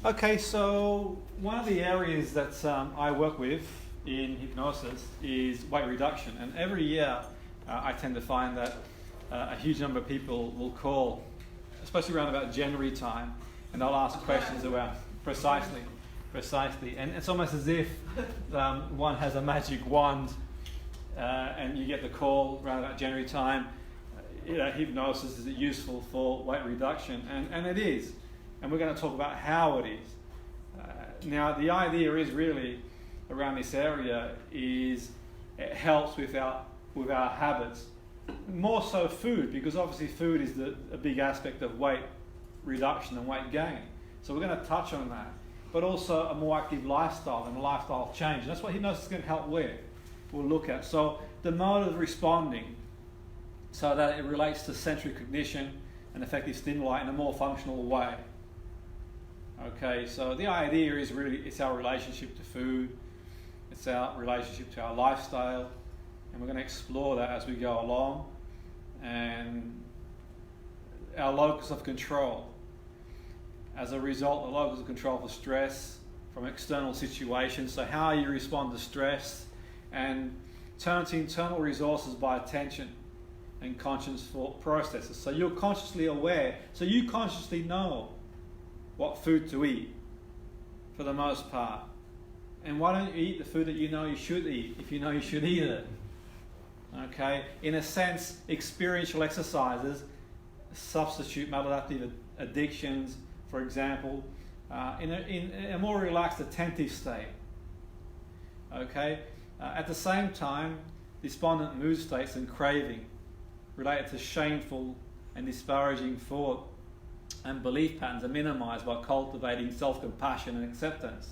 Okay, so one of the areas that I work with in hypnosis is weight reduction, and every year I tend to find that a huge number of people will call, especially around about January time, and they'll ask questions around precisely, and it's almost as if one has a magic wand, and you get the call around about January time. Hypnosis, is it useful for weight reduction? And it is. And we're going to talk about how it is. Now, the idea is really around this area is it helps with our habits, more so food, because obviously food is a big aspect of weight reduction and weight gain. So we're going to touch on that, but also a more active lifestyle and a lifestyle change. And that's what hypnosis is going to help with. We'll look at. So the mode of responding, so that it relates to sensory cognition and effective stimuli in a more functional way. Okay, so the idea is really it's our relationship to food, it's our relationship to our lifestyle, and we're going to explore that as we go along. And our locus of control. As a result, the locus of control for stress from external situations, so how you respond to stress, and turn to internal resources by attention and conscious thought processes. So you're consciously aware, so you consciously know what food to eat for the most part. And why don't you eat the food that you know you should eat if you know you should eat it? Okay, in a sense, experiential exercises substitute maladaptive addictions, for example, in a more relaxed, attentive state. Okay, at the same time, despondent mood states and craving related to shameful and disparaging thought and belief patterns are minimized by cultivating self-compassion and acceptance.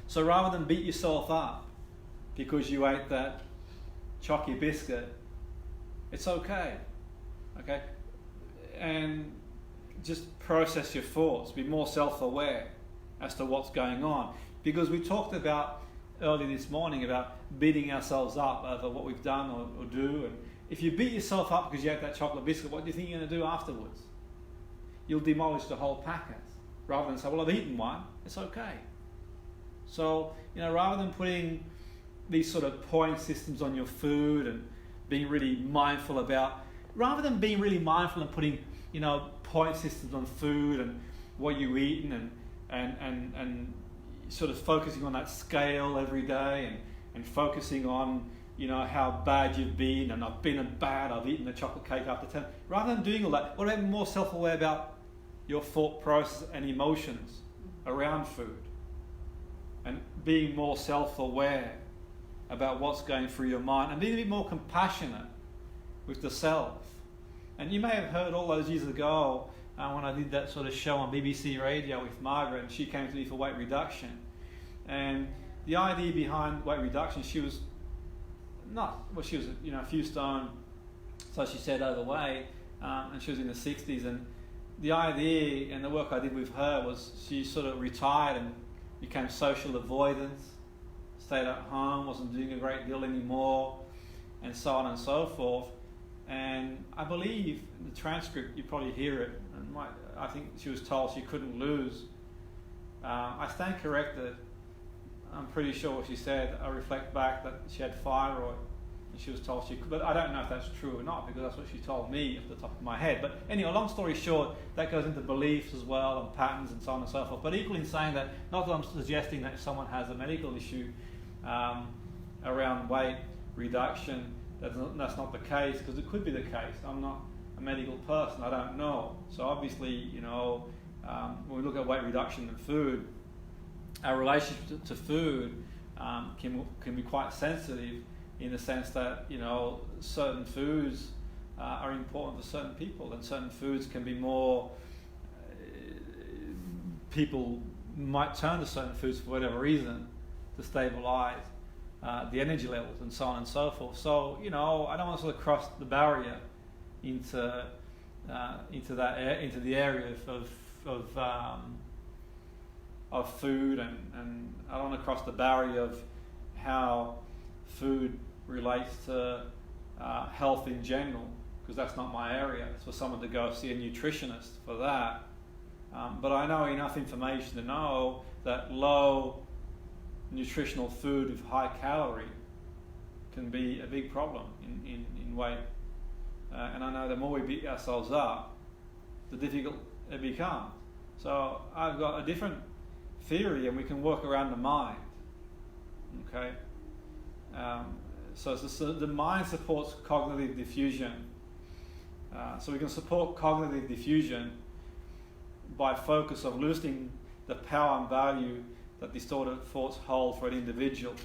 So rather than beat yourself up because you ate that chalky biscuit, it's okay. Okay? And just process your thoughts, be more self-aware as to what's going on. Because we talked about early this morning about beating ourselves up over what we've done or do. And if you beat yourself up because you ate that chocolate biscuit, what do you think you're going to do afterwards? You'll demolish the whole packet rather than say, well, I've eaten one, it's okay. So, rather than putting these sort of point systems on your food and being really mindful about, rather than being really mindful and putting, point systems on food and what you eat and sort of focusing on that scale every day and focusing on, how bad you've been, and I've been bad, I've eaten the chocolate cake after 10. Rather than doing all that, what about more self-aware about your thought process and emotions around food? And being more self-aware about what's going through your mind and being a bit more compassionate with the self. And you may have heard all those years ago when I did that sort of show on BBC Radio with Margaret, and she came to me for weight reduction. And the idea behind weight reduction, she was a few stone, so she said overweight, and she was in the 60s. And the idea and the work I did with her was she sort of retired and became social avoidance, stayed at home, wasn't doing a great deal anymore, and so on and so forth. And I believe in the transcript, you probably hear it, and I think she was told she couldn't lose. I stand corrected. I'm pretty sure what she said. I reflect back that she had thyroid, and she was told she could, but I don't know if that's true or not, because that's what she told me off the top of my head. But anyway, long story short, that goes into beliefs as well, and patterns and so on and so forth. But equally in saying that, not that I'm suggesting that if someone has a medical issue around weight reduction, that's not the case, because it could be the case. I'm not a medical person, I don't know. So obviously, when we look at weight reduction and food, our relationship to food can be quite sensitive, in the sense that certain foods are important to certain people, and certain foods can be more. People might turn to certain foods for whatever reason to stabilise the energy levels and so on and so forth. So I don't want to sort of cross the barrier into the area of food, and I don't want to cross the barrier of how food relates to health in general, because that's not my area. It's for someone to go see a nutritionist for that. But I know enough information to know that low nutritional food with high calorie can be a big problem in weight. And I know the more we beat ourselves up, the difficult it becomes. So I've got a different theory, and we can work around the mind. Okay? So the mind supports cognitive diffusion. So we can support cognitive diffusion by focus of loosening the power and value that distorted thoughts hold for an individual,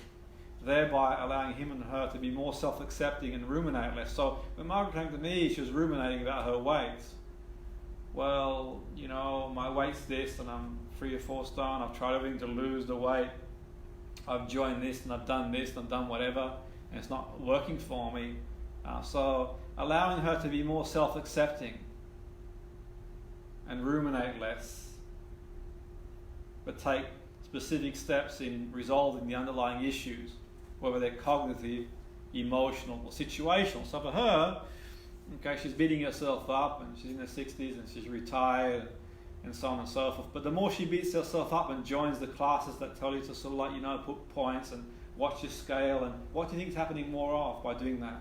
thereby allowing him and her to be more self-accepting and ruminate less. So when Margaret came to me, she was ruminating about her weight. Well, you know, my weight's this, and I'm 3 or 4 stone. I've tried everything to lose the weight. I've joined this, and I've done this, and I've done whatever, and it's not working for me. So allowing her to be more self-accepting and ruminate less, but take specific steps in resolving the underlying issues, whether they're cognitive, emotional, or situational. So for her, okay, she's beating herself up, and she's in her 60s, and she's retired, and so on and so forth. But the more she beats herself up and joins the classes that tell you to sort of like, you know, put points and watch your scale, and what do you think is happening more of by doing that?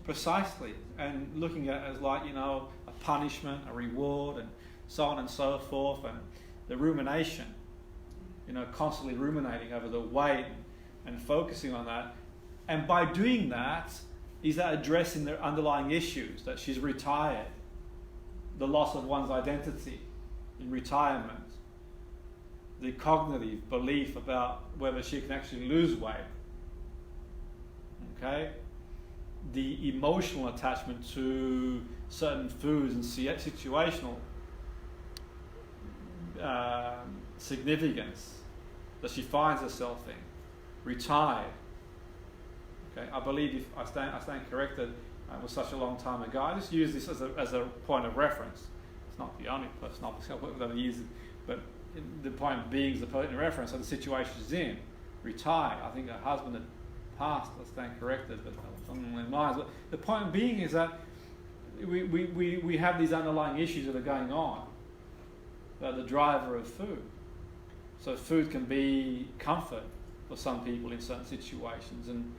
Precisely. And looking at it as like, you know, a punishment, a reward, and so on and so forth, and the rumination, you know, constantly ruminating over the weight and focusing on that. And by doing that, is that addressing the underlying issues, that she's retired, the loss of one's identity in retirement, the cognitive belief about whether she can actually lose weight, okay? The emotional attachment to certain foods and situational significance that she finds herself in, retired. Okay, I believe, if I stand corrected, it was such a long time ago. I just use this as a point of reference. It's not the only person obviously I've ever used it, but the point being is the point of reference of the situation she's in, retired. I think her husband had passed, I stand corrected, but something in my minds. But the point being is that we have these underlying issues that are going on, that are the driver of food. So food can be comfort for some people in certain situations, and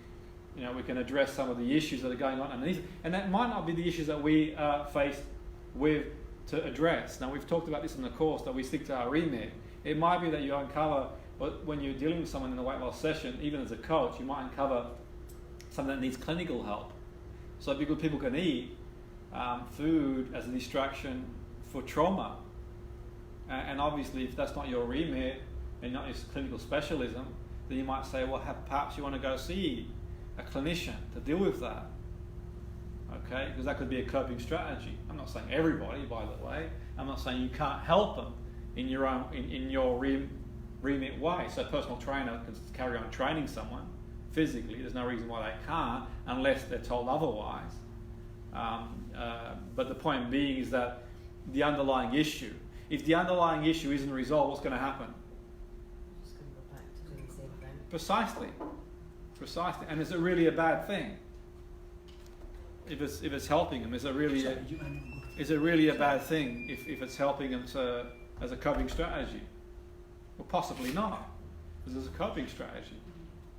you know, we can address some of the issues that are going on underneath, and that might not be the issues that we are faced with to address. Now, we've talked about this in the course, that we stick to our remit. It might be that you uncover, when you're dealing with someone in a weight loss session, even as a coach, you might uncover something that needs clinical help. So because people can eat food as a distraction for trauma, and obviously if that's not your remit and not your clinical specialism, then you might say, well, perhaps you want to go see a clinician to deal with that. Okay, because that could be a coping strategy. I'm not saying everybody, by the way. I'm not saying you can't help them in your own in your remit way. So a personal trainer can carry on training someone physically. There's no reason why they can't, unless they're told otherwise. But the point being is that the underlying issue. If the underlying issue isn't resolved, what's going to happen? Just going to go back to doing the same thing. Precisely. And is it really a bad thing? If it's helping them, is it really a bad thing if it's helping them as a coping strategy? Well, possibly not, because it's a coping strategy.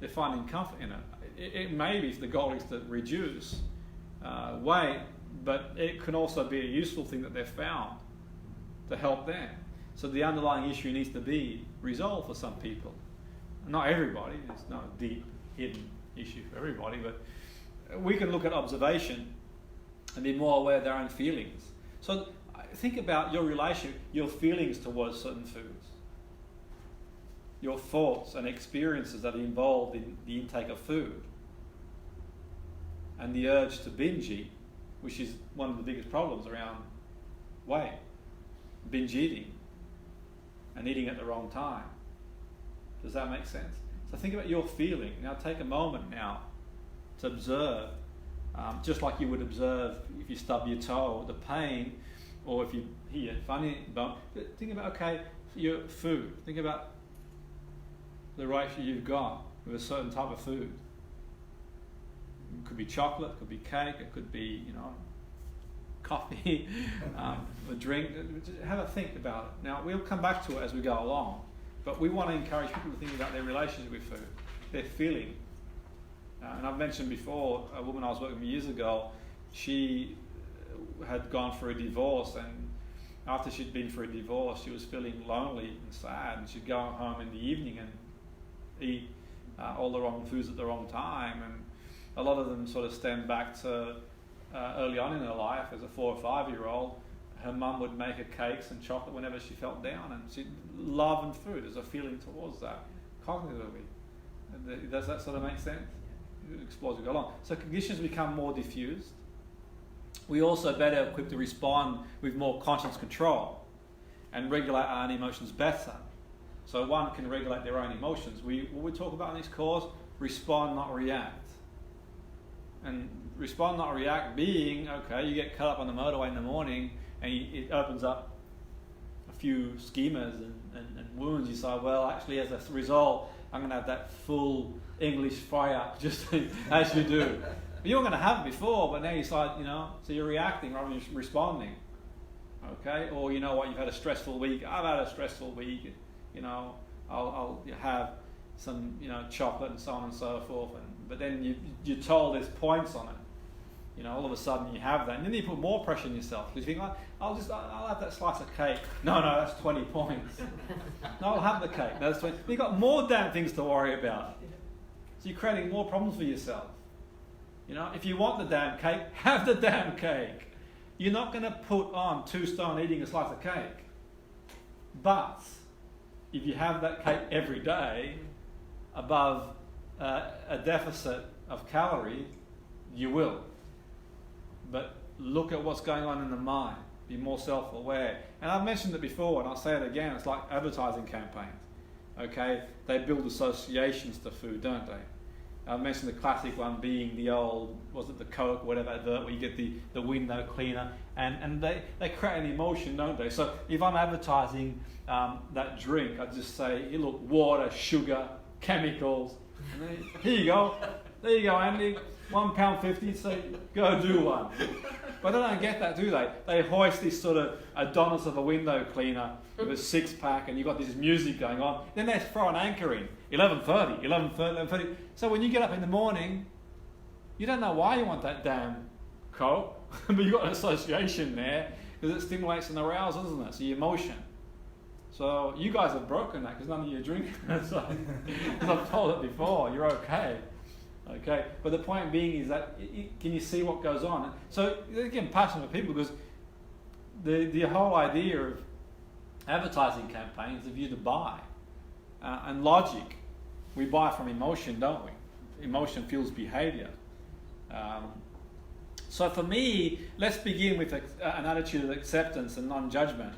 They're finding comfort in it. It may be if the goal is to reduce weight, but it can also be a useful thing that they've found to help them. So the underlying issue needs to be resolved for some people. Not everybody. It's not a deep, hidden issue for everybody, but we can look at observation and be more aware of their own feelings. So think about your relationship, your feelings towards certain foods, your thoughts and experiences that are involved in the intake of food, and the urge to binge eat, which is one of the biggest problems around weight, binge eating and eating at the wrong time. Does that make sense? So think about your feeling. Now take a moment now to observe, just like you would observe if you stub your toe, the pain, or if you hear a funny bump. But think about, okay, your food. Think about the ratio you've got with a certain type of food. It could be chocolate, it could be cake, it could be, coffee, a drink. Have a think about it. Now, we'll come back to it as we go along, but we want to encourage people to think about their relationship with food, their feeling. And I've mentioned before, a woman I was working with years ago, she had gone for a divorce, and after she'd been for a divorce, she was feeling lonely and sad, and she'd go home in the evening and eat all the wrong foods at the wrong time, and a lot of them sort of stem back to early on in her life as a 4 or 5 year old. Her mum would make her cakes and chocolate whenever she felt down, and she'd love and food. There's a feeling towards that cognitively. Does that sort of make sense? It explores as we go along. So conditions become more diffused. We also better equipped to respond with more conscious control and regulate our own emotions better. So one can regulate their own emotions. What we talk about in this course, respond, not react. And respond, not react being, okay, you get cut up on the motorway in the morning and it opens up a few schemas and wounds. You say, well, actually, as a result, I'm going to have that full English fire just as you do. You weren't going to have it before, but now you decide, so you're reacting rather than responding. Okay? Or you know what, you've had a stressful week. I've had a stressful week. I'll have some, chocolate and so on and so forth. But then you're told there's points on it. All of a sudden you have that. And then you put more pressure on yourself. Because you think, I'll have that slice of cake. No, that's 20 points. No, I'll have the cake. No, that's 20. You've got more damn things to worry about. So you're creating more problems for yourself. If you want the damn cake, have the damn cake. You're not going to put on 2 stone eating a slice of cake. But if you have that cake every day above a deficit of calorie, you will. But look at what's going on in the mind. Be more self-aware. And I've mentioned it before, and I'll say it again. It's like advertising campaigns. Okay, they build associations to food, don't they? I mentioned the classic one being the old, was it the Coke, whatever advert, where you get the window cleaner, and they create an emotion, don't they? So if I'm advertising that drink, I just say, hey, look, water, sugar, chemicals. And then, here you go. There you go, Andy. £1.50, so go do one. But they don't get that, do they? They hoist this sort of Adonis of a window cleaner with a 6-pack, and you've got this music going on. Then they throw an anchor in, 11:30. So when you get up in the morning, you don't know why you want that damn Coke, but you've got an association there because it stimulates an arousal, doesn't it? So your emotion. So you guys have broken that because none of you are drinking it. So, as I've told it before, you're okay. Okay, but the point being is that can you see what goes on? So again, passionate for people, because the whole idea of advertising campaigns is for you to buy, and logic. We buy from emotion, don't we? Emotion fuels behaviour. So for me, let's begin with an attitude of acceptance and non-judgment.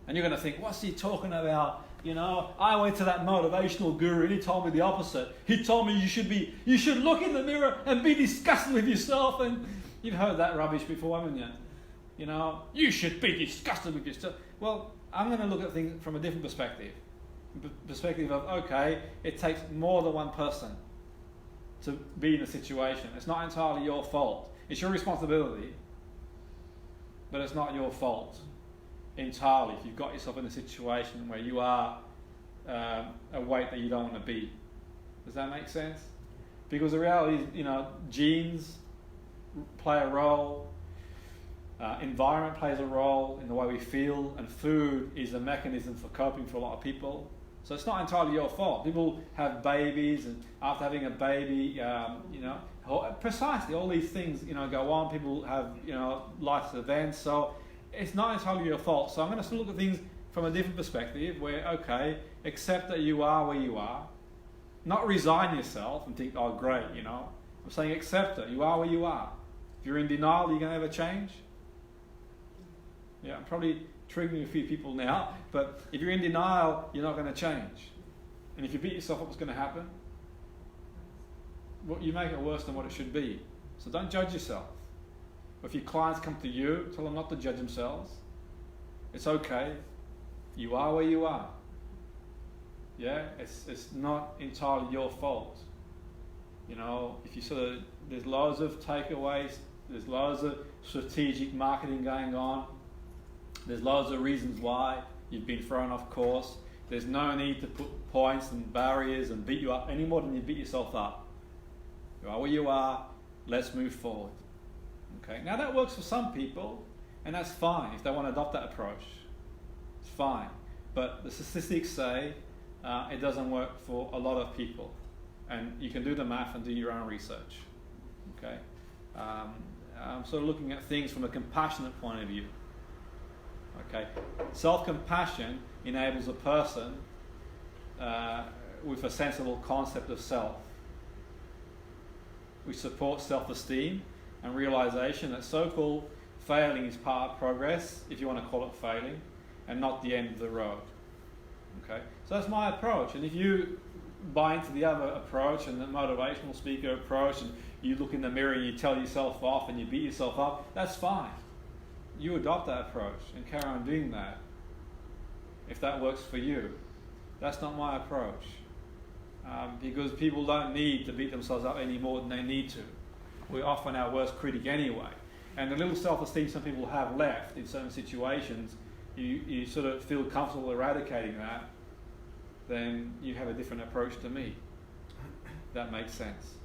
And you're going to think, what's he talking about? I went to that motivational guru and he told me the opposite. He told me you should look in the mirror and be disgusted with yourself. And you've heard that rubbish before, haven't you? You should be disgusted with yourself. Well, I'm going to look at things from a different perspective. Perspective of, okay, it takes more than one person to be in a situation. It's not entirely your fault. It's your responsibility, but it's not your fault entirely if you've got yourself in a situation where you are a weight that you don't want to be. Does that make sense? Because the reality is, genes play a role, environment plays a role in the way we feel, and food is a mechanism for coping for a lot of people. So it's not entirely your fault. People have babies, and after having a baby, precisely all these things, go on. People have, life events. So it's not entirely your fault. So I'm going to look at things from a different perspective where, okay, accept that you are where you are. Not resign yourself and think, oh, great, I'm saying accept it. You are where you are. If you're in denial, are you going to ever change? Yeah, I'm probably triggering a few people now, but if you're in denial, you're not going to change. And if you beat yourself up, what's going to happen? Well, you make it worse than what it should be. So don't judge yourself. If your clients come to you, tell them not to judge themselves. It's okay. You are where you are. Yeah, it's not entirely your fault. If you there's loads of takeaways, There's loads of strategic marketing going on. There's loads of reasons why you've been thrown off course. There's no need to put points and barriers and beat you up any more than you beat yourself up. You are where you are, let's move forward. Okay, now that works for some people, and that's fine if they want to adopt that approach. It's fine. But the statistics say it doesn't work for a lot of people. And you can do the math and do your own research. Okay, I'm sort of looking at things from a compassionate point of view. Okay, self-compassion enables a person with a sensible concept of self, which supports self-esteem and realization that so-called failing is part of progress, if you want to call it failing, and not the end of the road. Okay, so that's my approach. And if you buy into the other approach and the motivational speaker approach, and you look in the mirror and you tell yourself off and you beat yourself up, that's fine. You adopt that approach and carry on doing that if that works for you. That's not my approach, because people don't need to beat themselves up any more than they need to. We're often our worst critic anyway, and the little self-esteem some people have left in certain situations, you sort of feel comfortable eradicating that, then you have a different approach to me. That makes sense.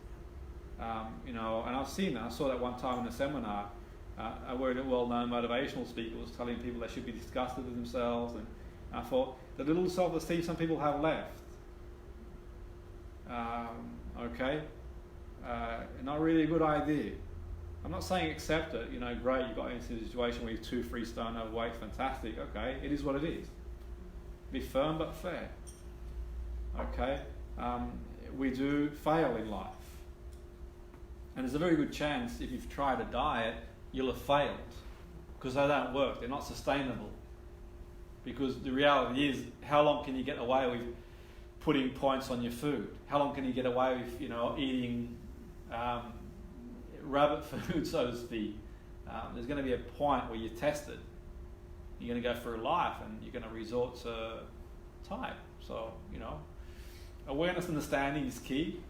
And I've seen that. I saw that one time in a seminar. A very well-known motivational speaker was telling people they should be disgusted with themselves, and I thought the little self-esteem some people have left. Not really a good idea. I'm not saying accept it. Great, you got into a situation where you're 2-3 stone overweight, fantastic. Okay, it is what it is. Be firm but fair. Okay, we do fail in life, and there's a very good chance if you've tried a diet, you'll have failed, because they don't work. They're not sustainable. Because the reality is, how long can you get away with putting points on your food? How long can you get away with, eating rabbit food, so to speak? There's going to be a point where you're tested. You're going to go through life and you're going to resort to type. So, awareness and understanding is key.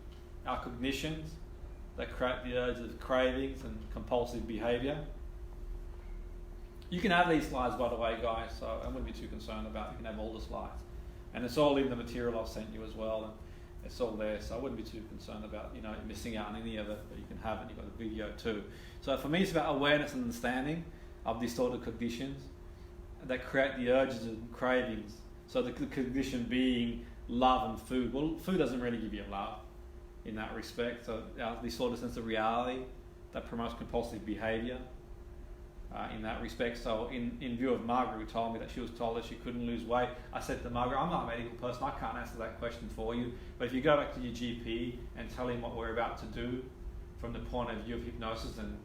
Our cognitions, they create the urges of cravings and compulsive behaviour. You can have these slides, by the way, guys, so I wouldn't be too concerned about it. You can have all the slides. And it's all in the material I've sent you as well, and it's all there, so I wouldn't be too concerned about missing out on any of it, but you can have it. You've got the video too. So for me, it's about awareness and understanding of distorted cognitions that create the urges and cravings. So the cognition being love and food. Well, food doesn't really give you love in that respect. So our distorted sense of reality that promotes compulsive behaviour in that respect. So in view of Margaret, who told me that she was told that she couldn't lose weight, I said to Margaret, I'm not a medical person, I can't answer that question for you. But if you go back to your GP and tell him what we're about to do from the point of view of hypnosis and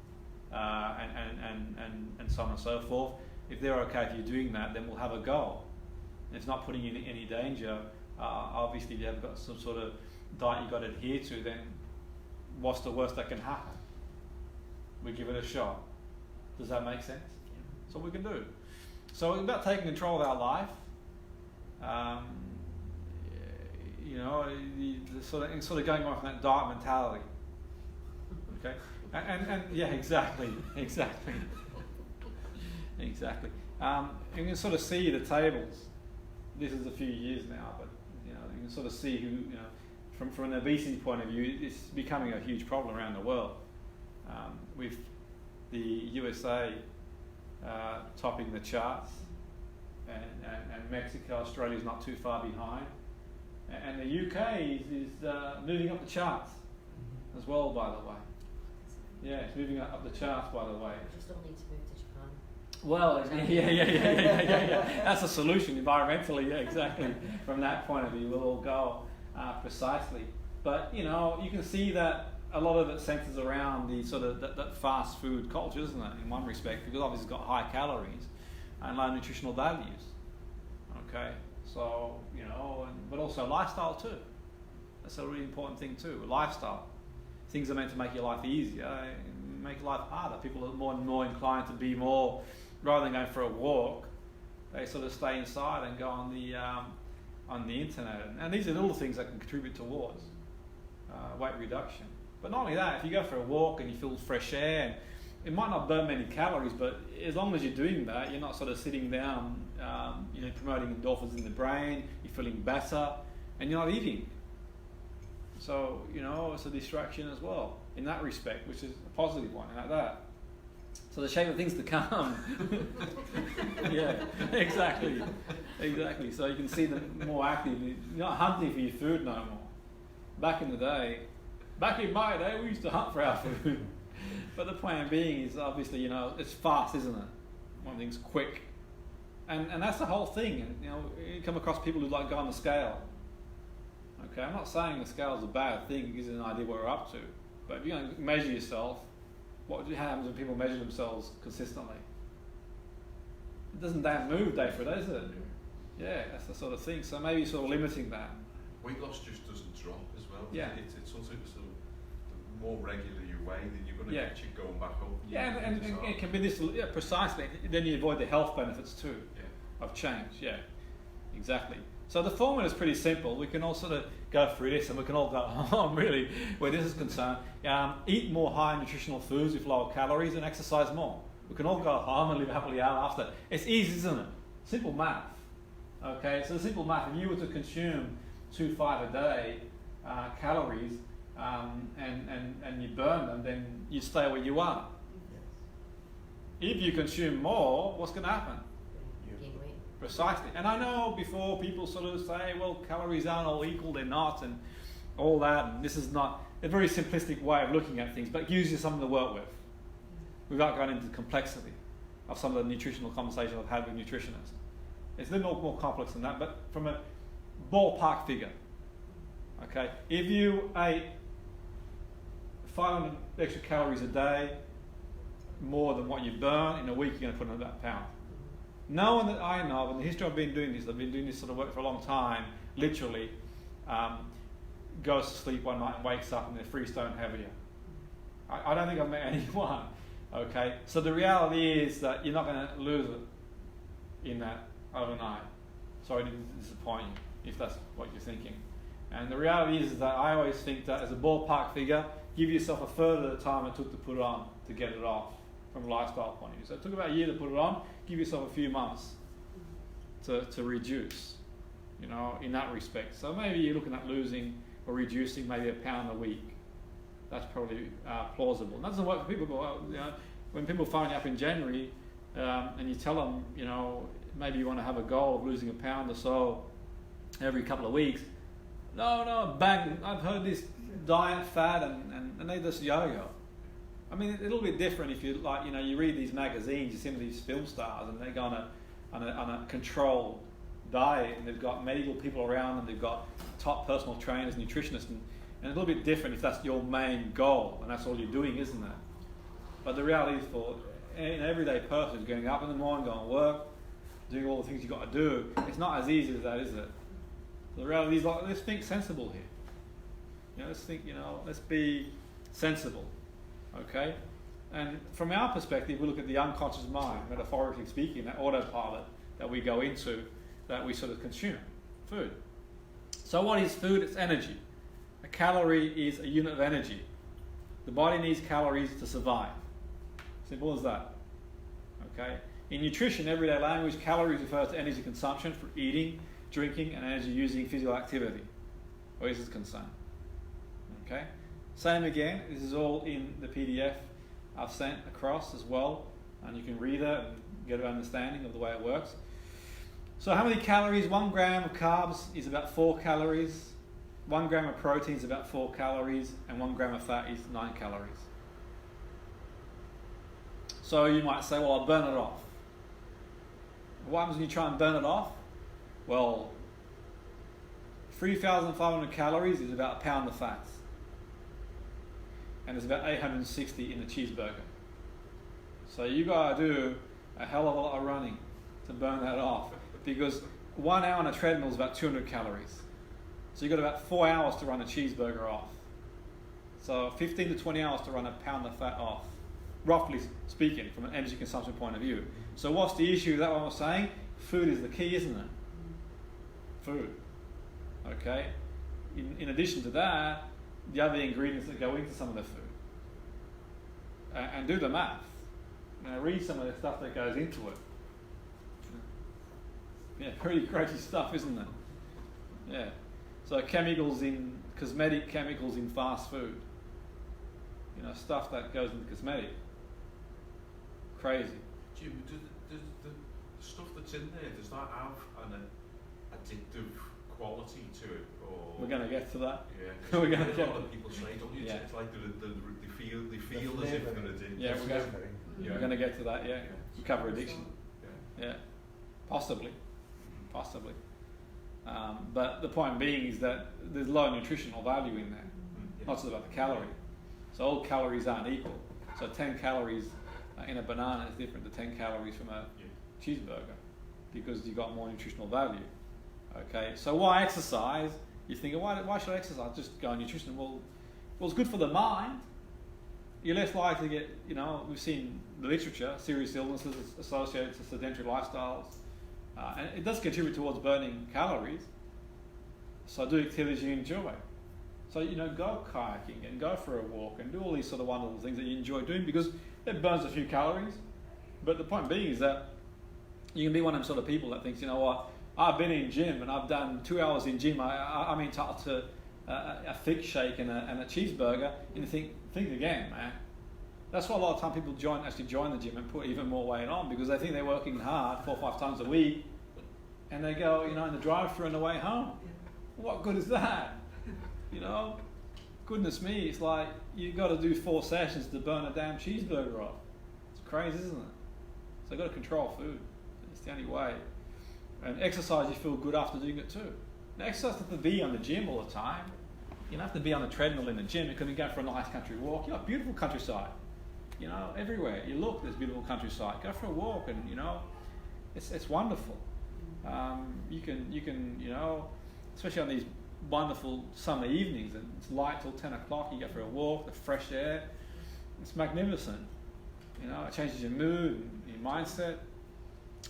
so on and so forth, if they're okay if you're doing that, then we'll have a go. And it's not putting you in any danger. Obviously, if you have got some sort of diet you've got to adhere to, then what's the worst that can happen? We give it a shot. Does that make sense? Yeah. That's what we can do. So it's about taking control of our life. Sort of going on from that diet mentality. Okay, and yeah, exactly. You can sort of see the tables. This is a few years now, but you can sort of see who, from an obesity point of view, it's becoming a huge problem around the world. With the USA topping the charts, and Mexico, Australia's not too far behind, and the UK is moving up the charts as well, by the way. Yeah, it's moving up the charts, by the way. We just all need to move to Japan. Well, yeah. That's a solution environmentally, yeah, exactly. From that point of view, we'll all go precisely. But you can see that a lot of it centres around the sort of that fast food culture, isn't it? In one respect, because obviously it's got high calories and low nutritional values. Okay, so but also lifestyle too. That's a really important thing too. Lifestyle. Things are meant to make your life easier, make life harder. People are more and more inclined to be more, rather than going for a walk, they sort of stay inside and go on the internet. And these are little things that can contribute towards weight reduction. But not only that, if you go for a walk and you feel fresh air it might not burn many calories, but as long as you're doing that, you're not sort of sitting down, promoting endorphins in the brain, you're feeling better, and you're not eating. So, it's a distraction as well in that respect, which is a positive one, like that. So the shape of things to come. Yeah, exactly. So you can see them more actively. You're not hunting for your food no more. Back in my day, we used to hunt for our food. But the point being is obviously, it's fast, isn't it? One thing's quick. And that's the whole thing. And, you come across people who like go on the scale. Okay, I'm not saying the scale is a bad thing, it gives you an idea what we're up to. But if you're going to measure yourself, what happens when people measure themselves consistently? It doesn't damn move day for day, does it? Yeah, that's the sort of thing. So maybe sort of limiting that. Weight loss just doesn't drop as well. Yeah. It's also the more regular you weigh, then you're going to get you going back up. Yeah, and it can be this, precisely. Then you avoid the health benefits too of change. Yeah, exactly. So the formula is pretty simple. We can all sort of go through this and we can all go, really, where this is concerned, eat more high nutritional foods with lower calories and exercise more. We can all go home and live happily ever after. It's easy, isn't it? Simple math. Okay, so the simple math, if you were to consume 2.5 a day calories and you burn them, then you stay where you are. If you consume more, what's going to happen? Precisely. And I know before people sort of say, well, calories aren't all equal, they're not, and all that, and this is not a very simplistic way of looking at things, but it gives you something to work with without going into the complexity of some of the nutritional conversations I've had with nutritionists. It's a little more complex than that, but from a ballpark figure, okay, if you ate 500 extra calories a day, more than what you burn, in a week you're going to put on about a pound. No one that I know, in the history I've been doing this sort of work for a long time, literally, goes to sleep one night and wakes up and they're 3 stone heavier. I don't think I've met anyone, okay? So the reality is that you're not going to lose it in that overnight. Sorry to disappoint you, if that's what you're thinking. And the reality is that I always think that as a ballpark figure, give yourself a third of the time it took to put it on to get it off from a lifestyle point of view. So it took about a year to put it on, give yourself a few months to reduce, in that respect. So maybe you're looking at losing or reducing maybe a pound a week. That's probably plausible. And that doesn't work for people, but when people phone you up in January and you tell them, maybe you want to have a goal of losing a pound or so every couple of weeks, no, bang, I've heard this diet fad and they just yo-yo. I mean, it'll be different if you you read these magazines, you see these film stars, and they go on a controlled diet, and they've got medical people around them, they've got top personal trainers, nutritionists, and it's a little bit different if that's your main goal, and that's all you're doing, isn't it? But the reality is for an everyday person who's getting up in the morning, going to work, doing all the things you've got to do, it's not as easy as that, is it? The reality is, let's think sensible here. Let's be sensible. Okay? And from our perspective, we look at the unconscious mind, metaphorically speaking, that autopilot that we go into, that we sort of consume, food. So what is food? It's energy. A calorie is a unit of energy. The body needs calories to survive. Simple as that. Okay? In nutrition, everyday language, calories refer to energy consumption for eating, drinking, and energy using physical activity, where this is concerned. Okay? Same again, this is all in the PDF I've sent across as well, and you can read it and get an understanding of the way it works. So how many calories? 1 gram of carbs is about 4 calories, 1 gram of protein is about 4 calories, and 1 gram of fat is 9 calories. So you might say, well, I'll burn it off. What happens when you try and burn it off? Well, 3,500 calories is about a pound of fat. And there's about 860 in a cheeseburger. So you got to do a hell of a lot of running to burn that off, because 1 hour on a treadmill is about 200 calories. So you've got about 4 hours to run a cheeseburger off. So 15 to 20 hours to run a pound of fat off, roughly speaking, from an energy consumption point of view. So what's the issue? Is that what I was saying? Food is the key, isn't it? Food. Okay? In addition to that, the other ingredients that go into some of the food. And do the math. read some of the stuff that goes into it. Yeah, pretty crazy stuff, isn't it? Yeah. So cosmetic chemicals in fast food. Stuff that goes into cosmetic. Crazy. Jim, does the stuff that's in there, does that have an addictive quality to it? Or We're going to get to that. Yeah. We're going to a get lot of people say, don't you? Yeah. It's like they feel as if they're addicted. Yeah, we're going to get to that. Yeah. We cover addiction. Yeah. Possibly. But the point being is that there's low nutritional value in there. Not just about the calorie. So all calories aren't equal. So 10 calories in a banana is different to 10 calories from a cheeseburger because you've got more nutritional value. Okay, so why exercise? You think, why should I exercise? Just go on nutrition. Well, it's good for the mind. You're less likely to get, we've seen the literature, serious illnesses associated to sedentary lifestyles. And it does contribute towards burning calories. So do activities you enjoy. So, go kayaking and go for a walk and do all these sort of wonderful things that you enjoy doing because it burns a few calories. But the point being is that you can be one of them sort of people that thinks, I've been in gym and I've done 2 hours in gym. I'm entitled to a thick shake and a cheeseburger. And you think again, man. That's why a lot of time people actually join the gym and put even more weight on because they think they're working hard 4 or 5 times a week. And they go, in the drive-thru on the way home. What good is that? Goodness me, it's like you've got to do 4 sessions to burn a damn cheeseburger off. It's crazy, isn't it? So you've got to control food. It's the only way. And exercise, you feel good after doing it too. Now, exercise doesn't have to be on the gym all the time. You don't have to be on the treadmill in the gym. You can be going for a nice country walk. Beautiful countryside. Everywhere you look, there's beautiful countryside. Go for a walk, and it's wonderful. You can especially on these wonderful summer evenings, and it's light till 10 o'clock. You go for a walk, the fresh air. It's magnificent. It changes your mood and your mindset.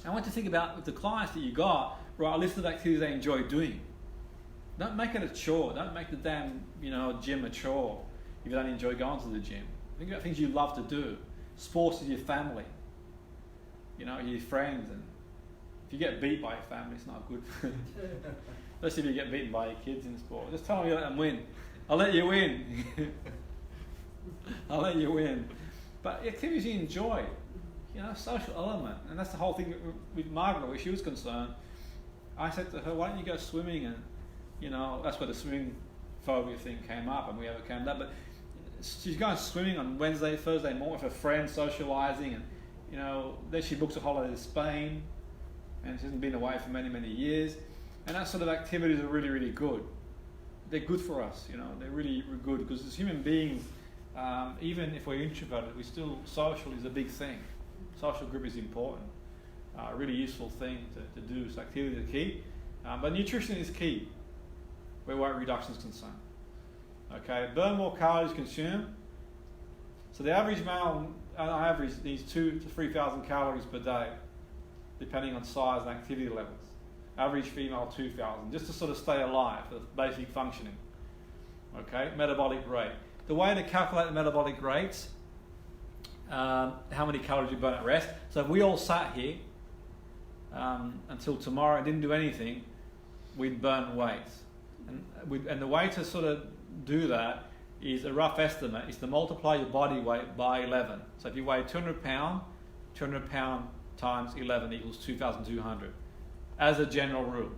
I want you to think about the clients that you got. Right, a list of activities they enjoy doing. Don't make it a chore. Don't make the damn gym a chore if you don't enjoy going to the gym. Think about things you love to do. Sports with your family. Your friends. And if you get beat by your family, it's not good. Especially if you get beaten by your kids in sport. Just tell them you let them win. I'll let you win. I'll let you win. But activities you enjoy. Social element. And that's the whole thing with Margaret, where she was concerned. I said to her, why don't you go swimming? And, that's where the swimming phobia thing came up, and we overcame that. But she's going swimming on Wednesday, Thursday morning with her friends, socialising. And, then she books a holiday to Spain. And she hasn't been away for many, many years. And that sort of activities are really, really good. They're good for us, They're really good because as human beings, even if we're introverted, social is a big thing. Social group is important. A really useful thing to do. So activity is key. But nutrition is key where weight reduction is concerned. Okay, burn more calories consumed. So the average male on average needs 2,000 to 3,000 calories per day, depending on size and activity levels. Average female 2,000, just to sort of stay alive for basic functioning. Okay, metabolic rate. The way to calculate the metabolic rates, how many calories you burn at rest. So if we all sat here until tomorrow and didn't do anything, we'd burn weight. And the way to sort of do that is a rough estimate is to multiply your body weight by 11. So if you weigh 200 pound times 11 equals 2,200. As a general rule.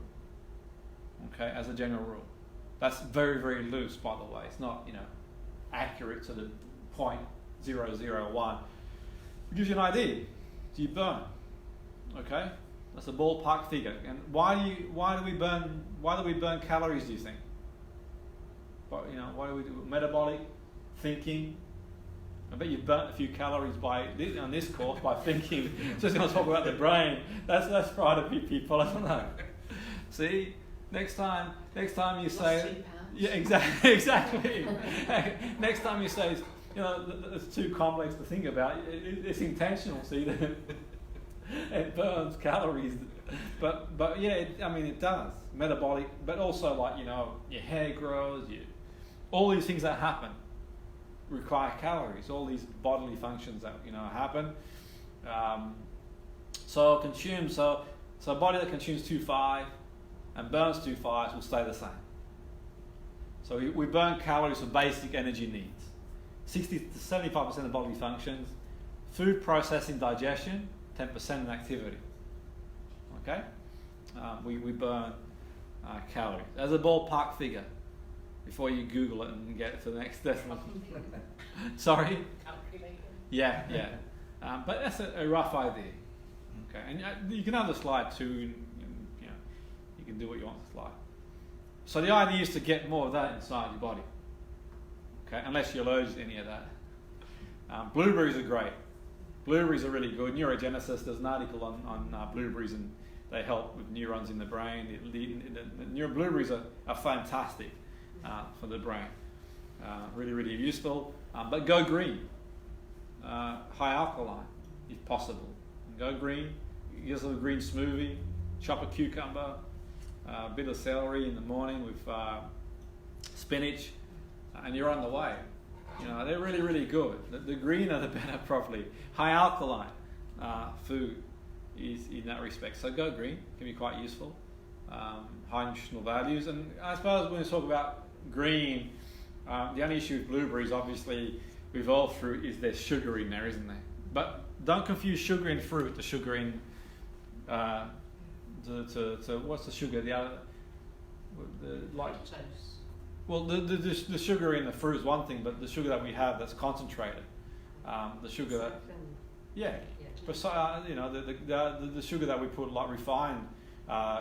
Okay, as a general rule. That's very, very loose, by the way. It's not, accurate to the 0.001. It gives you an idea. Do you burn? Okay? That's a ballpark figure. And why do we burn calories, do you think? But, why do we do metabolic, thinking? I bet you've burnt a few calories on this course by thinking. Just going to talk about the brain. That's quite a few people. I don't know. See, next time you say, yeah, exactly. Next time you say, it's too complex to think about. It's intentional. See, it burns calories, but yeah, it does metabolic, but also like your hair grows, all these things that happen require calories. All these bodily functions that happen, So a body that consumes 2.5 and burns 2.5 will stay the same. So we burn calories for basic energy needs. 60 to 75% of bodily functions, food processing, digestion, 10% in activity. Okay? We burn calories. As a ballpark figure, before you Google it and get to the next decimal. Sorry? Calculator. Yeah. But that's a rough idea. Okay, and you can have the slide too, and you can do what you want with the slide. So the idea is to get more of that inside your body. Okay, unless you're allergic to any of that. Blueberries are great. Blueberries are really good. Neurogenesis, there's an article on blueberries, and they help with neurons in the brain. Blueberries are fantastic for the brain. Really, really useful. But go green. High alkaline, if possible. Go green. Use a green smoothie. Chop a cucumber. A bit of celery in the morning with spinach, and you're on the way. They're really, really good. The greener, the better, probably. High alkaline food is in that respect. So go green can be quite useful. High nutritional values, and I suppose when we talk about green, the only issue with blueberries, obviously, with all fruit, is there's sugar in there, isn't there? But don't confuse sugar in fruit to sugar in to what's the sugar? The sugar in the fruit is one thing, but the sugar that we have that's concentrated, the sugar that the sugar that we put, like refined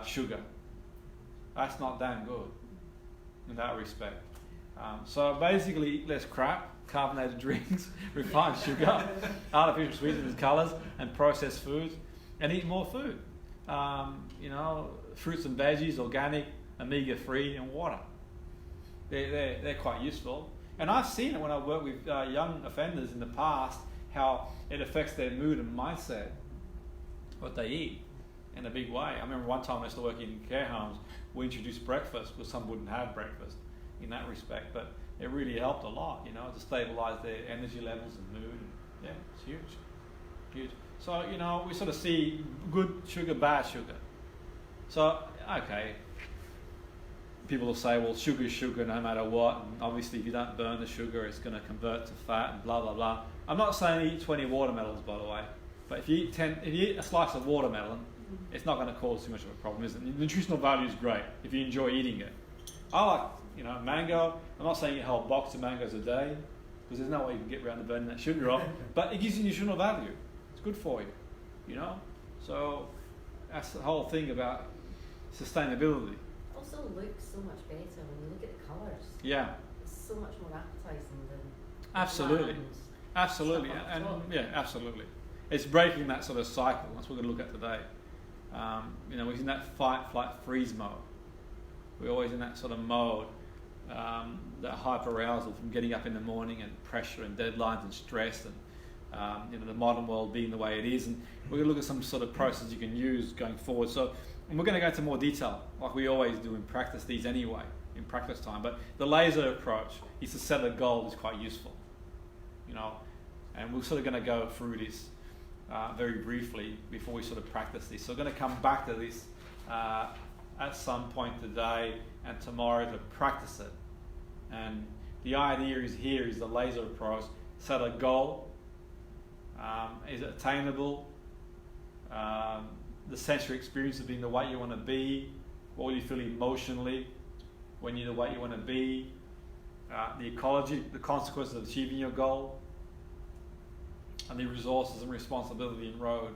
sugar, that's not damn good in that respect. So basically, eat less crap, carbonated drinks, refined sugar, artificial sweeteners, colours, and processed foods, and eat more food. Fruits and veggies, organic, omega-3, and water. They're quite useful. And I've seen it when I work with young offenders in the past, how it affects their mood and mindset, what they eat, in a big way. I remember one time when I used to work in care homes, we introduced breakfast because some wouldn't have breakfast in that respect. But it really helped a lot, to stabilise their energy levels and mood. Yeah, it's huge. So, we sort of see good sugar, bad sugar. So, okay, people will say, well, sugar is sugar no matter what, and obviously if you don't burn the sugar, it's going to convert to fat and blah, blah, blah. I'm not saying eat 20 watermelons, by the way, but if you eat a slice of watermelon, it's not going to cause too much of a problem, is it? The nutritional value is great if you enjoy eating it. I like, mango. I'm not saying eat a whole box of mangoes a day, because there's no way you can get around to burning that sugar off, but it gives you nutritional value. It's good for you, So that's the whole thing about sustainability. Also looks so much better when you look at the colours. Yeah. It's so much more appetising than absolutely, absolutely, and absolutely. It's breaking that sort of cycle. That's what we're going to look at today. We're in that fight, flight, freeze mode. We're always in that sort of mode, that hyper arousal from getting up in the morning and pressure and deadlines and stress and the modern world being the way it is. And we're going to look at some sort of process you can use going forward. And we're going to go into more detail, like we always do in practice these anyway, in practice time. But the laser approach is to set a goal is quite useful, and we're sort of going to go through this very briefly before we sort of practice this. So we're going to come back to this at some point today and tomorrow to practice it. And the idea is the laser approach. Set a goal. Is it attainable? The sensory experience of being the weight you want to be. What will you feel emotionally when you're the weight you want to be? The ecology, the consequences of achieving your goal. And the resources and responsibility in road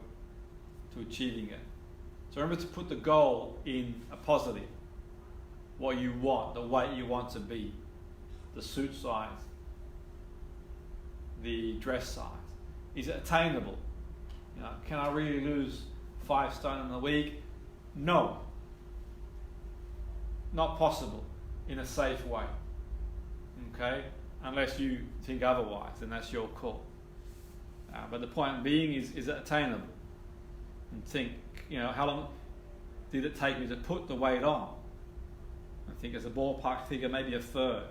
to achieving it. So remember to put the goal in a positive. What you want, the weight you want to be, the suit size, the dress size. Is it attainable? Can I really lose 5 stone in a week? No. Not possible in a safe way. Okay? Unless you think otherwise, then that's your call. But the point being is it attainable? And think, how long did it take me to put the weight on? I think as a ballpark figure, maybe a third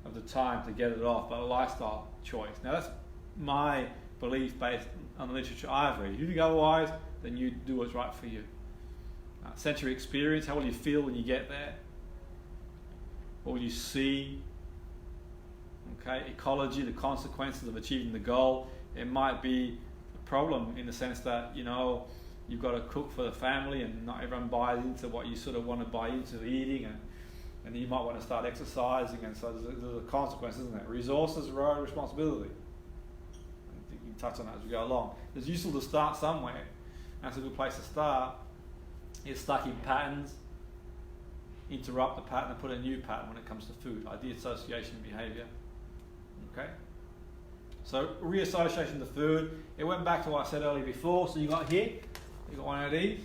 of the time to get it off, but a lifestyle choice. Now that's my belief based on the literature I've read. If you think otherwise, then you do what's right for you. Sensory experience, how will you feel when you get there? What will you see? Okay, ecology, the consequences of achieving the goal. It might be a problem in the sense that, you know, you've got to cook for the family and not everyone buys into what you sort of want to buy into eating, and you might want to start exercising, and so there's a consequence, isn't there? Resources, role, responsibility. I think you can touch on that as we go along. It's useful to start somewhere. That's a good place to start. Get stuck in patterns, interrupt the pattern and put a new pattern when it comes to food. Idea, association, behaviour. Okay? So reassociation to food. It went back to what I said earlier before. So you got here, you got one of these.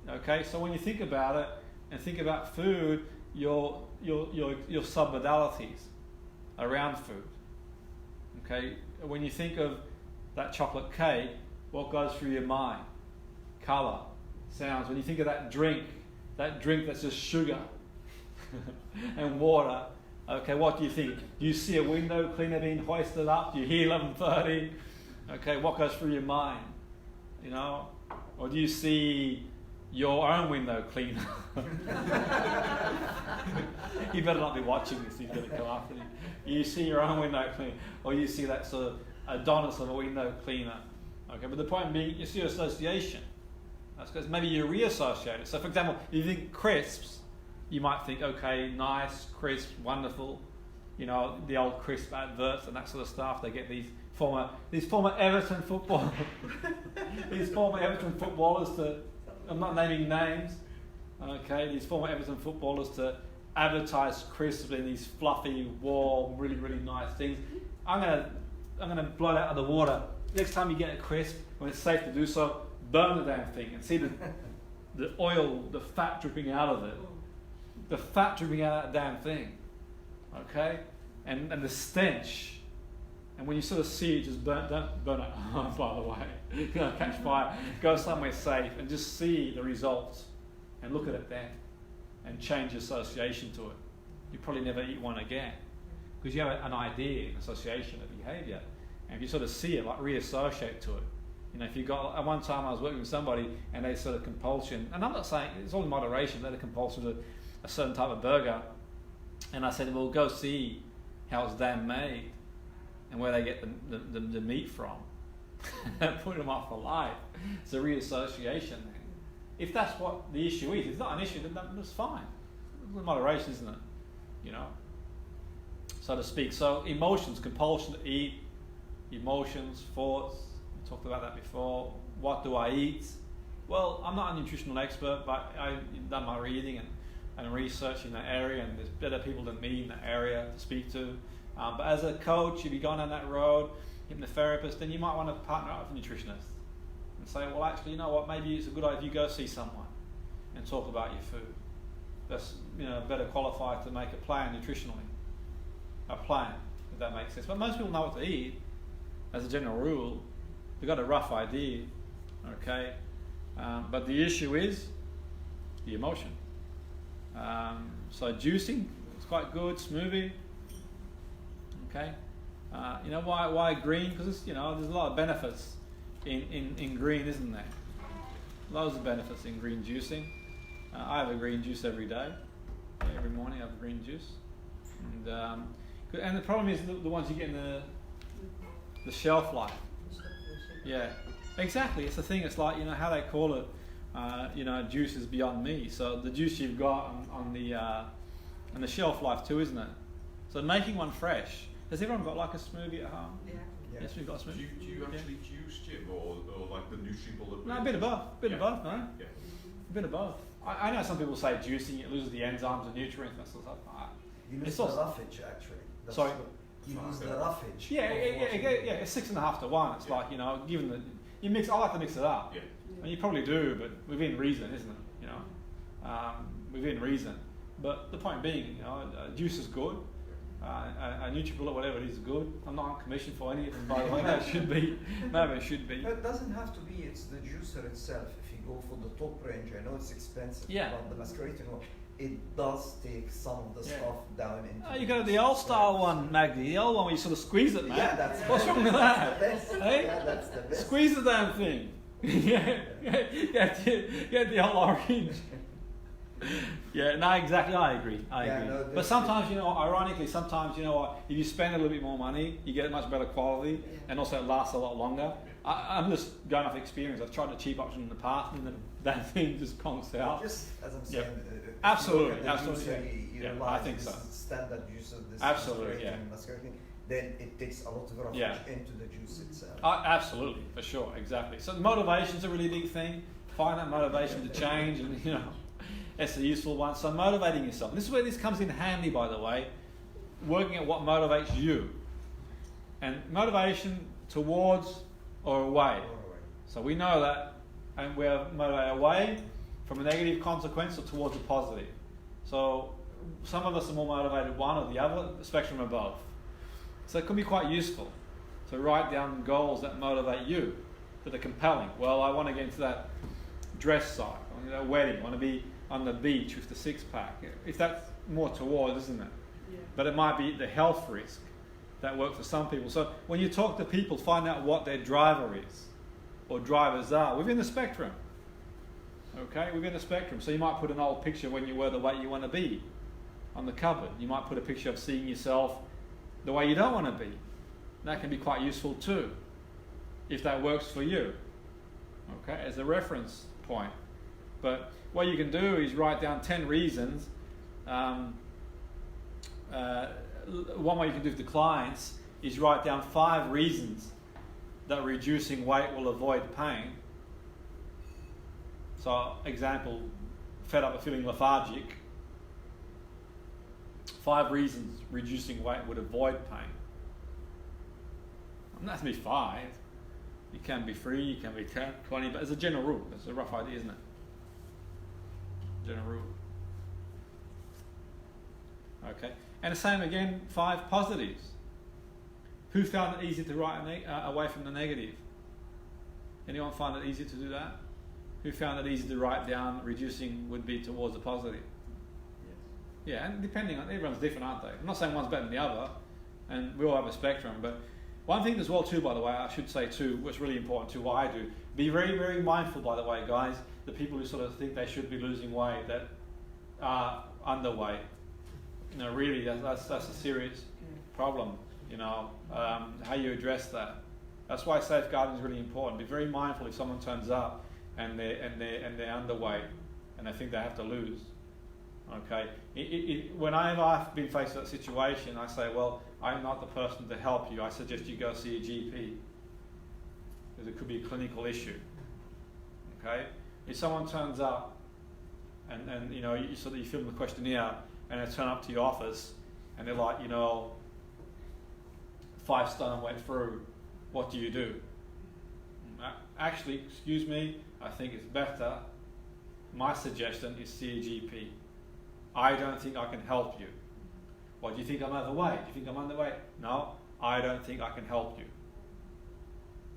Okay, so when you think about it and think about food, your submodalities around food. Okay, when you think of that chocolate cake, what goes through your mind? Colour, sounds. When you think of that drink that's just sugar and water, okay, what do you think? Do you see a window cleaner being hoisted up? Do you hear 11:30? Okay, what goes through your mind? You know, or do you see your own window cleaner? You better not be watching this. He's going to come after you. You see your own window cleaner, or you see that sort of Adonis of a window cleaner. Okay, but the point being, you see association. That's because maybe you reassociate it. So, for example, if you think crisps, you might think, okay, nice, crisp, wonderful. You know, the old crisp adverts and that sort of stuff. They get these former Everton footballers. These former Everton footballers to, I'm not naming names. Okay, these former Everton footballers to advertise crisps in these fluffy, warm, really, really nice things. I'm gonna blow it out of the water. Next time you get a crisp, when it's safe to do so, burn the damn thing and see the oil, the fat dripping out of it. The fat dripping out of that damn thing. Okay? And the stench. And when you sort of see it, just burn it, by the way. Catch fire, go somewhere safe and just see the results and look at it then and change your association to it. You probably never eat one again because you have an idea, an association, a behaviour, and if you sort of see it, like reassociate to it. You know, if you got, at one time I was working with somebody and they sort of compulsion, and I'm not saying, it's all in moderation, they had a compulsion to a certain type of burger, and I said, well, go see how it's damn made and where they get the meat from. Put them off for life. It's a reassociation then. If that's what the issue is, if it's not an issue, then that's fine. It's moderation, isn't it? You know, so to speak. So emotions, compulsion to eat, emotions, thoughts, we talked about that before. What do I eat? Well, I'm not a nutritional expert, but I've done my reading and research in that area, and there's better people than me in that area to speak to. But as a coach, if you're going down that road, hypnotherapist, then you might want to partner up with a nutritionist and say, well, actually, you know what, maybe it's a good idea if you go see someone and talk about your food. That's, you know, better qualified to make a plan nutritionally. A plan, if that makes sense. But most people know what to eat, as a general rule. They've got a rough idea, okay? But the issue is the emotion. So juicing is quite good, smoothie, okay? You know why green? Because you know there's a lot of benefits in green, isn't there? Loads of benefits in green juicing. I have a green juice every day. Every morning I have a green juice, and the problem is the ones you get in the shelf life. Yeah, exactly. It's the thing. It's like, you know, how they call it. You know, juice is beyond me. So the juice you've got on the shelf life too, isn't it? So making one fresh. Has everyone got like a smoothie at home? Yeah. Yes, we've got a smoothie. Do you actually juice, Jim, or like the Nutribullet? No, a bit of both. Bit of both, no? Yeah. A bit of both. I know some people say juicing, it loses the enzymes and nutrients and that sort of stuff. You lose the roughage, actually. That's Sorry? You lose the roughage. Yeah, it's 6.5 to 1. It's like, you know, given you mix. I like to mix it up. Yeah. And you probably do, but within reason, isn't it? You know, within reason. But the point being, you know, juice is good. A Nutribullet, whatever it is good. I'm not on commission for any of them, by the way. That should be. Maybe it should be. But it doesn't have to be. It's the juicer itself. If you go for the top range, I know it's expensive. Yeah. But the macerating oil, it does take some of the Yeah. stuff down into. Oh, you got the old style one, Magdi. The old one where you sort of squeeze it, man. Yeah, that's What's wrong with that? That's the best. Hey? Yeah, that's the best. Squeeze the damn thing. Get the old orange. Yeah, no, exactly. I agree. I Yeah, agree. no, But this- sometimes, ironically, sometimes, what, if you spend a little bit more money, you get much better quality, Yeah. and also it lasts a lot longer. I'm just going off experience. I've tried the cheap option in the past, and then that thing just conks out. Just as I'm Yeah. saying, Absolutely, if you look at the absolutely, juicer, yeah. you Yeah, realize I think this so. is standard juicer, this Absolutely, is yeah. macerating, then it takes a lot of roughage Yeah. into the juice itself. Absolutely, for sure, exactly. So motivation's a really big thing. Find that motivation to change, and it's a useful one. So motivating yourself. This is where this comes in handy, by the way. Working at what motivates you, and motivation towards or away. So we know that, and we're motivated away from a negative consequence or towards a positive. So some of us are more motivated one or the other, the spectrum of both. So it can be quite useful to write down goals that motivate you, that are compelling. Well, I want to get into that dress site, I want to get a wedding, I want to be on the beach with the six-pack. If that's more towards, isn't it? Yeah. But it might be the health risk that works for some people. So when you talk to people, find out what their driver is, or drivers are, within the spectrum. Okay, within the spectrum. So you might put an old picture when you were the way you want to be on the cupboard. You might put a picture of seeing yourself the way you don't want to be. That can be quite useful too, if that works for you. Okay, as a reference point. But what you can do is write down 10 reasons. One way you can do with the clients is write down 5 reasons that reducing weight will avoid pain. So, example, fed up with feeling lethargic. 5 reasons reducing weight would avoid pain. It has to be 5. You can be 3, you can be 10, 20, but as a general rule, it's a rough idea, isn't it? General rule. Okay, and the same again, 5 positives. Who found it easy to write away from the negative? Anyone find it easy to do that? Who found it easy to write down reducing would be towards the positive? Yes. Yeah, and depending on, everyone's different, aren't they? I'm not saying one's better than the other, and we all have a spectrum, but one thing as well too, by the way, I should say too, what's really important too, what I do, be very, very mindful, by the way, guys, the people who sort of think they should be losing weight, that are underweight. Really, that's a serious problem, how you address that. That's why safeguarding is really important. Be very mindful if someone turns up and they're underweight and they think they have to lose. Okay. When I've been faced with that situation, I say, well, I'm not the person to help you. I suggest you go see a GP because it could be a clinical issue. Okay. If someone turns up and you fill in the questionnaire and they turn up to your office and they're like, 5 stone went through, what do you do? Actually, excuse me, I think it's better. My suggestion is see a GP. I don't think I can help you. What, do you think I'm overweight? Do you think I'm underweight? No, I don't think I can help you.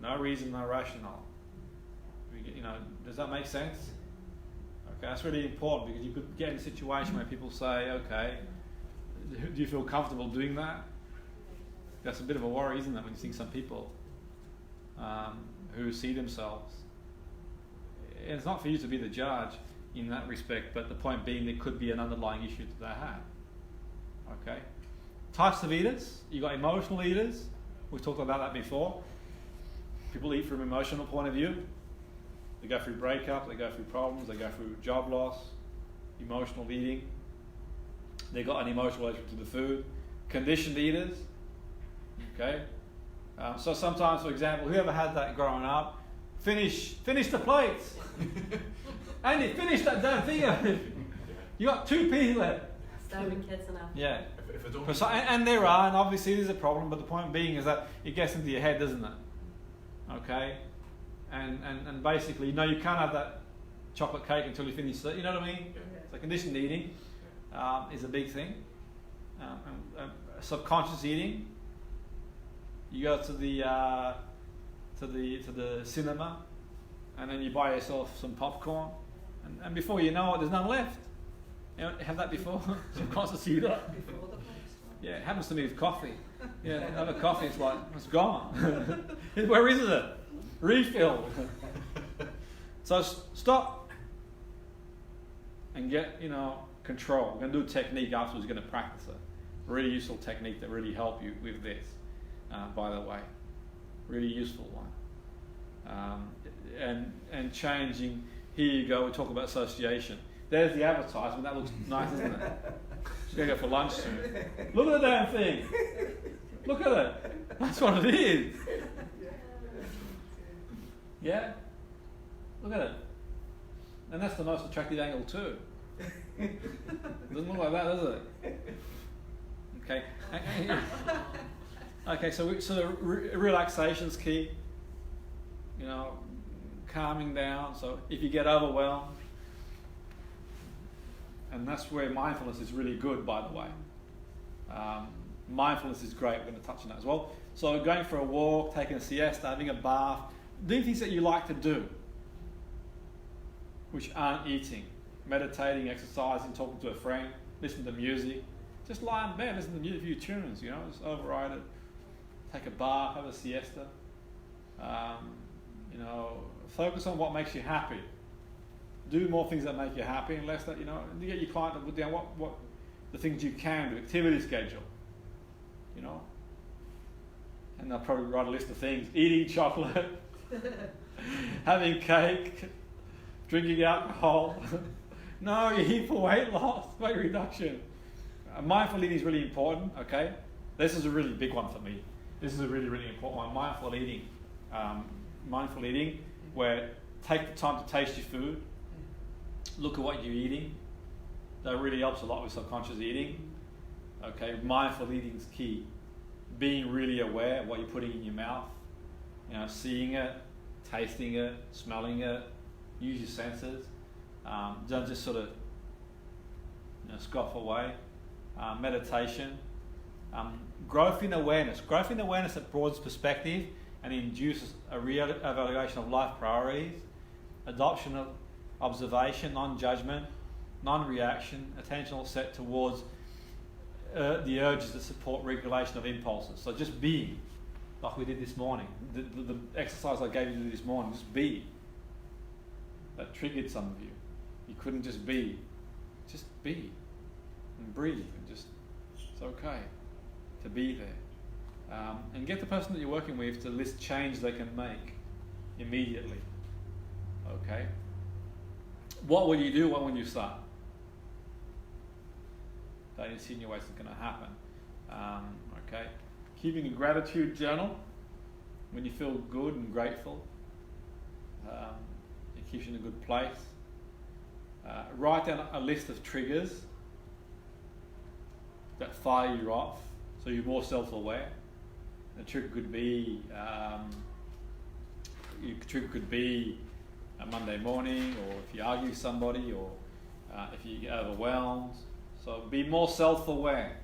No reason, no rationale. Does that make sense? Okay, that's really important because you could get in a situation where people say, okay, do you feel comfortable doing that? That's a bit of a worry, isn't it, when you see some people who see themselves. It's not for you to be the judge in that respect, but the point being there could be an underlying issue that they have. Okay. Types of eaters. You've got emotional eaters. We've talked about that before. People eat from an emotional point of view. They go through breakup, they go through problems, they go through job loss, emotional eating. They've got an emotional relationship to the food. Conditioned eaters. Okay. So sometimes, for example, whoever had that growing up, finish the plates. Andy, finish that damn thing. You got 2 pieces left. Starving kids enough. Yeah. If I don't And there are, and obviously there's a problem, but the point being is that it gets into your head, doesn't it? Okay? And basically, you can't have that chocolate cake until you finish it, you know what I mean? Yeah. So conditioned eating is a big thing. Subconscious eating. You go to the cinema, and then you buy yourself some popcorn, and before you know it, there's none left. You know, have that before? Subconscious eater. Before the next one. Yeah, it happens to me with coffee. Yeah, have a coffee, it's like, it's gone. Where is it? Refill. So stop and get, control. We're going to do a technique afterwards, we're going to practice it. Really useful technique that really help you with this, by the way. Really useful one. And changing, here you go, we talk about association. There's the advertisement, that looks nice, isn't it? She's going to go for lunch soon. Look at the damn thing. Look at it. That's what it is. Yeah? Look at it. And that's the most attractive angle too. Doesn't look like that, does it? Okay. Okay, so relaxation's key. Calming down. So if you get overwhelmed, and that's where mindfulness is really good, by the way. Mindfulness is great. We're going to touch on that as well. So going for a walk, taking a siesta, having a bath, doing things that you like to do, which aren't eating, meditating, exercising, talking to a friend, listening to music. Just lie in bed, listen to a few tunes, just override it. Take a bath, have a siesta. Focus on what makes you happy. Do more things that make you happy, and less that, you get your client to put down what the things you can do, activity schedule, and they'll probably write a list of things: eating chocolate, having cake, drinking alcohol. No, you're here for weight loss, weight reduction. Mindful eating is really important, okay? This is a really big one for me. This is a really, really important one. Mindful eating. Mindful eating, where take the time to taste your food, look at what you're eating. That really helps a lot with subconscious eating. Okay, mindful eating is key. Being really aware of what you're putting in your mouth. Seeing it, tasting it, smelling it. Use your senses. Don't just sort of scoff away. Meditation. Growth in awareness. Growth in awareness that broadens perspective and induces a re-evaluation of life priorities. Adoption of observation, non-judgment, non-reaction, attentional set towards the urges that support regulation of impulses. So just be, like we did this morning. The exercise I gave you this morning, just be. That triggered some of you. You couldn't just be. Just be. And breathe. And just, it's okay to be there. And get the person that you're working with to list change they can make immediately. Okay? What will you do when you start? Don't insinuate it's going to happen. Okay? Keeping a gratitude journal when you feel good and grateful. It keeps you in a good place. Write down a list of triggers that fire you off, so you're more self-aware. The trigger could be a Monday morning, or if you argue with somebody, or if you get overwhelmed. So be more self-aware.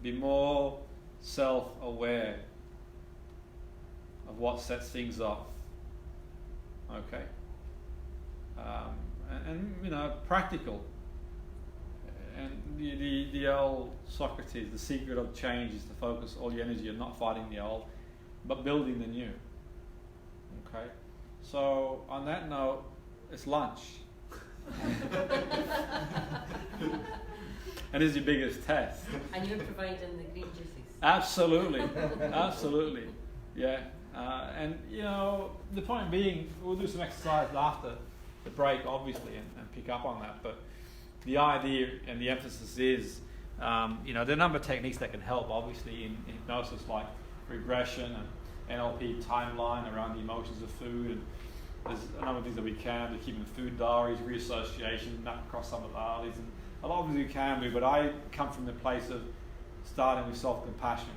Be more self-aware of what sets things off. Okay. And practical. And the old Socrates, the secret of change is to focus all your energy on not fighting the old, but building the new. Okay? So on that note, it's lunch. And this is your biggest test. And you're providing the green juices. Absolutely. Absolutely. Yeah. And the point being, we'll do some exercise after the break, obviously, and pick up on that. But the idea and the emphasis is, there are a number of techniques that can help, obviously, in hypnosis, like regression and NLP timeline around the emotions of food. And there's a number of things that we can do, keeping food diaries, reassociation, map across some of the others, and a lot of things we can do. But I come from the place of starting with self-compassion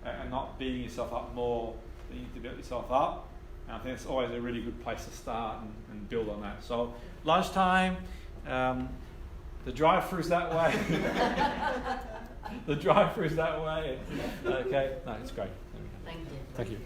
and not beating yourself up more than you need to build yourself up. And I think it's always a really good place to start and build on that. So lunchtime, the drive-through's that way. The drive-through's that way. Okay, no, it's great. Thank you. Thank you.